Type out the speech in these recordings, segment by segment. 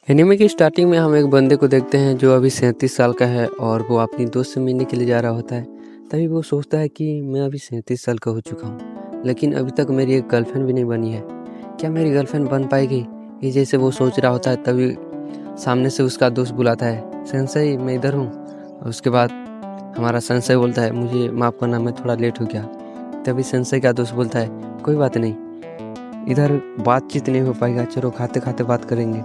Anime की starting में हम एक बंदे को देखते हैं जो अभी 37 साल का है और वो अपनी दोस्त से मिलने के लिए जा रहा होता है। तभी वो सोचता है कि मैं अभी 37 साल का हो चुका हूँ, लेकिन अभी तक मेरी एक गर्लफ्रेंड भी नहीं बनी है। क्या मेरी गर्लफ्रेंड बन पाएगी? ये जैसे वो सोच रहा होता है, तभी सामने से उसका दोस्त बुलाता है, सेंसेई मैं इधर हूँ। और उसके बाद हमारा सेंसेई बोलता है, मुझे माफ़ करना, मैं थोड़ा लेट हो गया। तभी सेंसेई का दोस्त बोलता है, कोई बात नहीं, इधर बातचीत नहीं हो पाएगा, चलो खाते खाते बात करेंगे।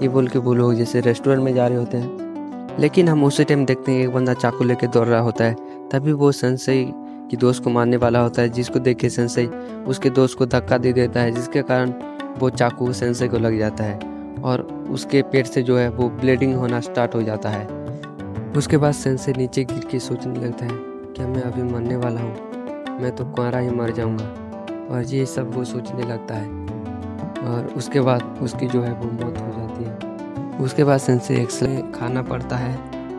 ये बोल के वो लोग जैसे रेस्टोरेंट में जा रहे होते हैं, लेकिन हम उसी टाइम देखते हैं एक बंदा चाकू लेके दौड़ रहा होता है। तभी वो सेंसेई की दोस्त को मारने वाला होता है, जिसको देख के सेंसेई उसके दोस्त को धक्का दे देता है, जिसके कारण वो चाकू सेंसेई को लग जाता है और उसके पेट से जो है वो ब्लीडिंग होना स्टार्ट हो जाता है। उसके बाद सेंसेई नीचे गिर के सोचने लगता है, क्या मैं अभी मरने वाला हूँ? मैं तो कुंवारा ही मर जाऊँगा। और ये सब वो सोचने लगता है और उसके बाद उसकी जो है वो मौत हो जाती है। उसके बाद सेंसेई एक्सरे खाना पड़ता है,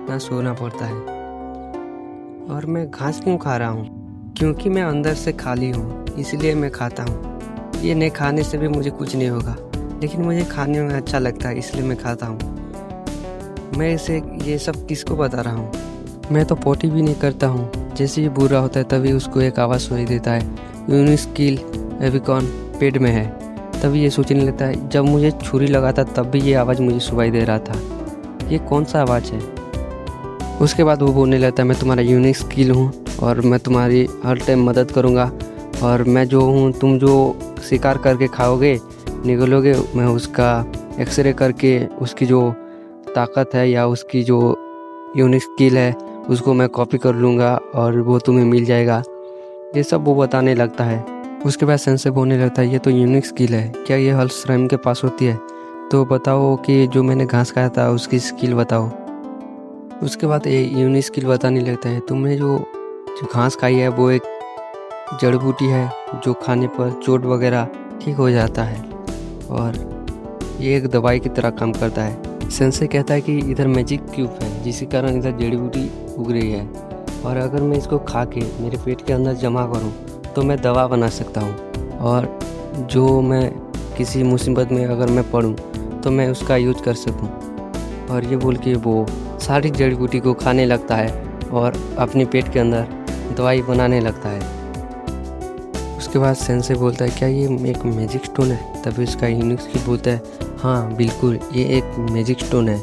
ना सोना पड़ता है। और मैं घास क्यों खा रहा हूँ? क्योंकि मैं अंदर से खाली हूँ, इसलिए मैं खाता हूँ। ये नहीं खाने से भी मुझे कुछ नहीं होगा, लेकिन मुझे खाने में अच्छा लगता है, इसलिए मैं खाता हूँ। मैं इसे ये सब किसको बता रहा हूँ? मैं तो पोटी भी नहीं करता हूँ। जैसे ही बुरा होता है तभी उसको एक आवाज़ सुनाई देता है, यूनिस्किल एविकॉन पेड़ में है। तभी ये सोचने लगता है, जब मुझे छुरी लगा था तब भी ये आवाज़ मुझे सुनाई दे रहा था, ये कौन सा आवाज़ है? उसके बाद वो बोलने लगता है, मैं तुम्हारा यूनिक स्किल हूँ और मैं तुम्हारी हर टाइम मदद करूँगा, और मैं जो हूँ, तुम जो शिकार करके खाओगे निकलोगे, मैं उसका एक्सरे करके उसकी जो ताकत है या उसकी जो यूनिक स्किल है उसको मैं कॉपी कर लूँगा और वो तुम्हें मिल जाएगा। ये सब वो बताने लगता है। उसके बाद सेंसेई बोलने लगता है, ये तो यूनिक स्किल है, क्या ये हर श्रम के पास होती है? तो बताओ कि जो मैंने घास खाया था उसकी स्किल बताओ। उसके बाद ये यूनिक स्किल बताने लगता है, तुमने जो घास खाई है वो एक जड़ी बूटी है जो खाने पर चोट वगैरह ठीक हो जाता है और ये एक दवाई की तरह काम करता है। सेंसेई कहता है कि इधर मैजिक क्यूब है, जिसके कारण इधर जड़ी बूटी उग रही है, और अगर मैं इसको खा के मेरे पेट के अंदर जमा करूं तो मैं दवा बना सकता हूं, और जो मैं किसी मुसीबत में अगर मैं पड़ूं तो मैं उसका यूज कर सकूं। और ये बोल के वो सारी जड़ी बूटी को खाने लगता है और अपने पेट के अंदर दवाई बनाने लगता है। उसके बाद सेंसेई बोलता है, क्या ये एक मैजिक स्टोन है? तभी उसका यूनिक स्किल बोलता है, हाँ बिल्कुल, ये एक मैजिक स्टोन है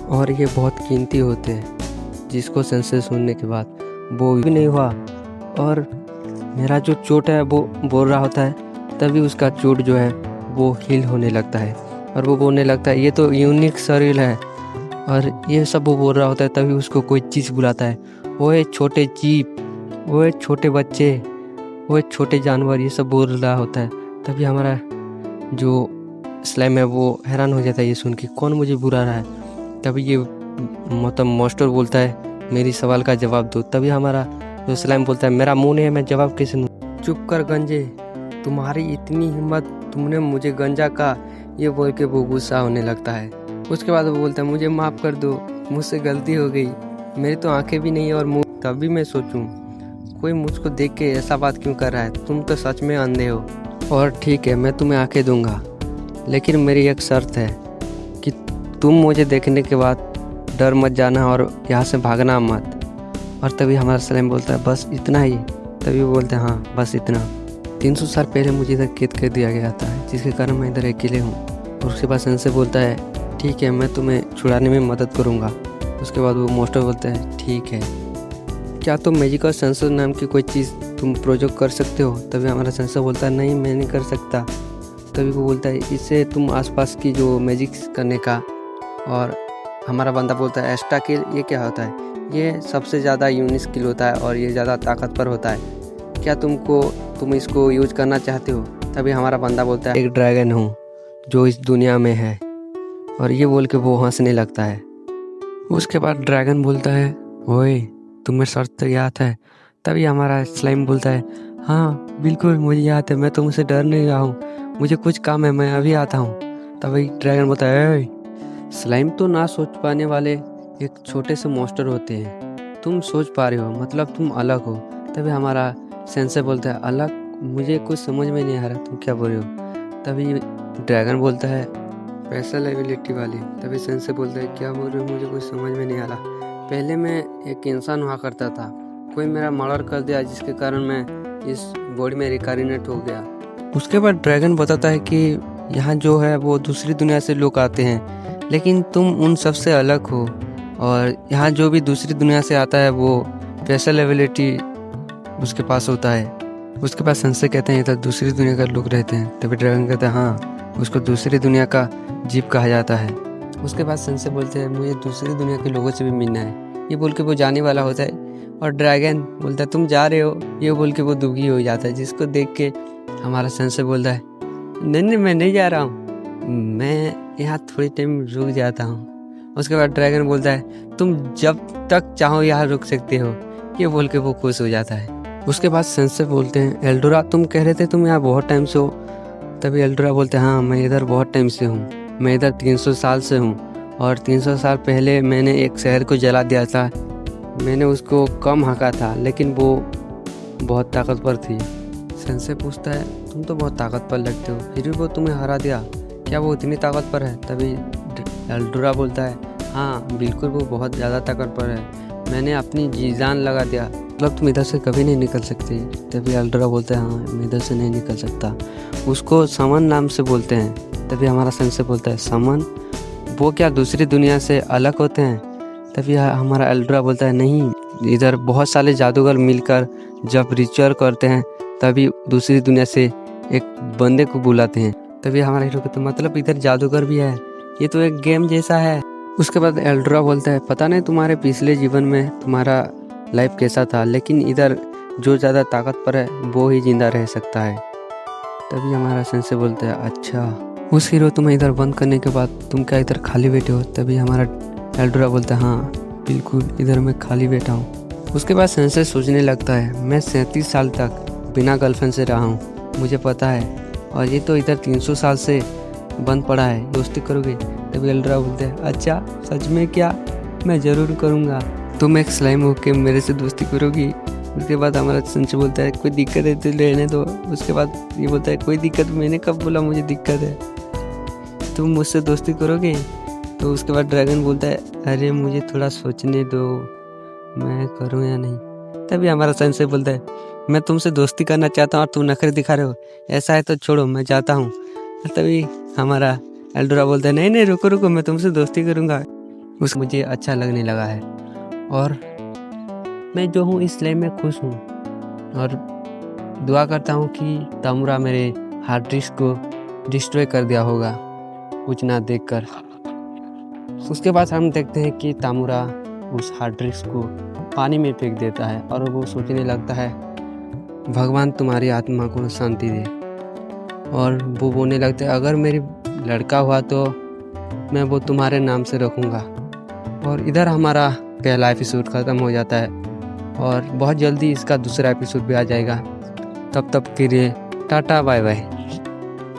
और ये बहुत कीमती होते हैं। जिसको सेंसेई सुनने के बाद वो भी नहीं हुआ और मेरा जो चोट है वो बोल रहा होता है। तभी उसका चोट जो है वो हील होने लगता है और वो बोलने लगता है, ये तो यूनिक शरीर है, और ये सब वो बोल रहा होता है। तभी उसको कोई चीज़ बुलाता है, ओए छोटे जीप, ओए छोटे बच्चे, ओए छोटे जानवर, ये सब बोल रहा होता है। तभी हमारा जो स्लाइम है वो हैरान हो जाता है ये सुन के, कौन मुझे बुला रहा है? तभी ये मतलब मास्टर बोलता है, मेरी सवाल का जवाब दो। तभी हमारा जो स्लाइम बोलता है, मेरा मुंह नहीं है, मैं जवाब कैसे दूँ? चुप कर गंजे, तुम्हारी इतनी हिम्मत, तुमने मुझे गंजा कहा? ये बोल के वो गुस्सा होने लगता है। उसके बाद वो बोलता है, मुझे माफ़ कर दो, मुझसे गलती हो गई, मेरी तो आंखें भी नहीं और मुँह। तभी मैं सोचूं, कोई मुझको देख के ऐसा बात क्यों कर रहा है? तुम तो सच में अंधे हो। और ठीक है, मैं तुम्हें आंखें दूंगा, लेकिन मेरी एक शर्त है कि तुम मुझे देखने के बाद डर मत जाना और यहाँ से भागना मत। और तभी हमारा सलेम बोलता है, बस इतना ही? तभी वो बोलते हैं, हाँ बस इतना। 300 साल पहले मुझे इधर कैद कर दिया गया था, जिसके कारण मैं इधर अकेले हूँ। और उसके बाद सेंसेई बोलता है, ठीक है, मैं तुम्हें छुड़ाने में मदद करूँगा। उसके बाद वो मास्टर बोलता है, ठीक है, क्या तुम मैजिकल सेंसर नाम की कोई चीज़ तुम प्रोजेक्ट कर सकते हो? तभी हमारा सेंसर बोलता है, नहीं मैं नहीं कर सकता। तभी वो बोलता है, इससे तुम आसपास की जो मैजिक करने का। और हमारा बंदा बोलता है, एक्स्ट्रा किल, ये क्या होता है? ये सबसे ज़्यादा यूनिक स्किल होता है और ये ज़्यादा ताकतवर होता है, क्या तुम इसको यूज करना चाहते हो? तभी हमारा बंदा बोलता है, एक ड्रैगन हूँ जो इस दुनिया में है। और ये बोल के वो हंसने लगता है। उसके बाद ड्रैगन बोलता है, ओए तुम्हें शर्त तो याद है? तभी हमारा स्लाइम बोलता है, हाँ बिल्कुल मुझे याद है, मैं तुमसे डर नहीं रहा हूँ, मुझे कुछ काम है, मैं अभी आता हूँ। तभी ड्रैगन बोलता है, स्लाइम तो ना सोच पाने वाले एक छोटे से मॉन्स्टर होते हैं, तुम सोच पा रहे हो, मतलब तुम अलग हो। तभी हमारा सेंसेई बोलता है, अलग? मुझे कुछ समझ में नहीं आ रहा तुम क्या बोल रहे हो। तभी ड्रैगन बोलता है, स्पेशल एबिलिटी वाली। तभी सेंसे बोलता है क्या बोल रहे हो, मुझे कुछ समझ में नहीं आ रहा। पहले मैं एक इंसान हुआ करता था, कोई मेरा मर्डर कर दिया जिसके कारण मैं इस बॉडी में रिकार्डिनेट हो गया। उसके बाद ड्रैगन बताता है कि यहाँ जो है वो दूसरी दुनिया से लोग आते हैं, लेकिन तुम उन सब से अलग हो, और यहाँ जो भी दूसरी दुनिया से आता है वो स्पेशल एबिलिटी उसके पास होता है। उसके बाद सेंसे कहते हैं इधर दूसरी दुनिया का लोग रहते हैं। तभी ड्रैगन कहता है हाँ, उसको दूसरी दुनिया का जीप कहा जाता है। उसके बाद सेंसे बोलते हैं मुझे दूसरी दुनिया के लोगों से भी मिलना है। ये बोल के वो जाने वाला होता है, और ड्रैगन बोलता है तुम जा रहे हो, ये बोल के वो दुखी हो जाता है। जिसको देख के हमारा सेंसे बोलता है नहीं मैं नहीं जा रहा हूँ, मैं यहाँ थोड़ी टाइम रुक जाता हूँ। उसके बाद ड्रैगन बोलता है तुम जब तक चाहो यहाँ रुक सकते हो, ये बोल के वो खुश हो जाता है। उसके बाद सेंसे बोलते हैं एल्डोरा तुम कह रहे थे तुम यहाँ बहुत टाइम से हो। तभी एल्डोरा बोलते हैं हाँ मैं इधर बहुत टाइम से हूँ, मैं इधर 300 साल से हूँ, और 300 साल पहले मैंने एक शहर को जला दिया था। मैंने उसको कम हका था, लेकिन वो बहुत ताकतवर थी। सेंसे पूछता है तुम तो बहुत ताकतवर लगते हो, फिर भी वो तुम्हें हरा दिया, क्या वो इतनी ताकतवर है? तभी एल्डोरा बोलता है हाँ बिल्कुल, वो बहुत ज़्यादा ताकतवर है, मैंने अपनी जी जान लगा दिया, मतलब तुम इधर से कभी नहीं निकल सकते। तभी एल्डोरा बोलता है हाँ मैं इधर से नहीं निकल सकता। उसको समन नाम से बोलते हैं। तभी हमारा सेंसे बोलता है समन, वो क्या दूसरी दुनिया से अलग होते हैं? तभी हमारा एल्डोरा बोलता है नहीं, इधर बहुत सारे जादूगर मिलकर जब रिचुअल करते हैं तभी दूसरी दुनिया से एक बंदे को बुलाते हैं। तभी हमारा हीरो कहता है मतलब इधर जादूगर भी है, ये तो एक गेम जैसा है। उसके बाद एल्डोरा बोलता है पता नहीं तुम्हारे पिछले जीवन में तुम्हारा लाइफ कैसा था, लेकिन इधर जो ज़्यादा ताकतवर है वो ही जिंदा रह सकता है। तभी हमारा सेंसे बोलता है अच्छा, उस हीरो तुम्हें इधर बंद करने के बाद तुम क्या इधर खाली बैठे हो? तभी हमारा एल्डोरा बोलता है हाँ बिल्कुल, इधर मैं खाली बैठा हूँ। उसके बाद सेंसे सोचने लगता है मैं 37 साल तक बिना गर्लफ्रेंड से रहा हूँ, मुझे पता है, और ये तो इधर 300 साल से बंद पड़ा है, दोस्ती करोगे? तभी एल्डोरा बोलते हैं अच्छा सच में क्या, मैं ज़रूर करूँगा, तुम एक स्लाइम होके मेरे से दोस्ती करोगी? उसके बाद हमारा सेंसे बोलता है कोई दिक्कत है तो रहने दो। उसके बाद ये बोलता है कोई दिक्कत, मैंने कब बोला मुझे दिक्कत है, तुम मुझसे दोस्ती करोगे? तो उसके बाद ड्रैगन बोलता है अरे मुझे थोड़ा सोचने दो, मैं करूँ या नहीं। तभी हमारा सेंसे बोलता है मैं तुमसे दोस्ती करना चाहता हूँ और तुम नखरे दिखा रहे हो, ऐसा है तो छोड़ो मैं जाता हूँ। तभी हमारा एल्डोरा बोलता है नहीं नहीं रुको रुको, मैं तुमसे दोस्ती करूँगा। उस मुझे अच्छा लगने लगा है, और मैं जो हूँ इस लाइफ में खुश हूँ, और दुआ करता हूँ कि तामुरा मेरे हार्ड डिस्क को डिस्ट्रॉय कर दिया होगा कुछ ना देखकर। उसके बाद हम देखते हैं कि तामुरा उस हार्ड डिस्क को पानी में फेंक देता है, और वो सोचने लगता है भगवान तुम्हारी आत्मा को शांति दे, और वो बोलने लगता है अगर मेरी लड़का हुआ तो मैं वो तुम्हारे नाम से रखूँगा। और इधर हमारा पहला एपिसोड ख़त्म हो जाता है, और बहुत जल्दी इसका दूसरा एपिसोड भी आ जाएगा। तब तक के लिए टाटा बाय बाय।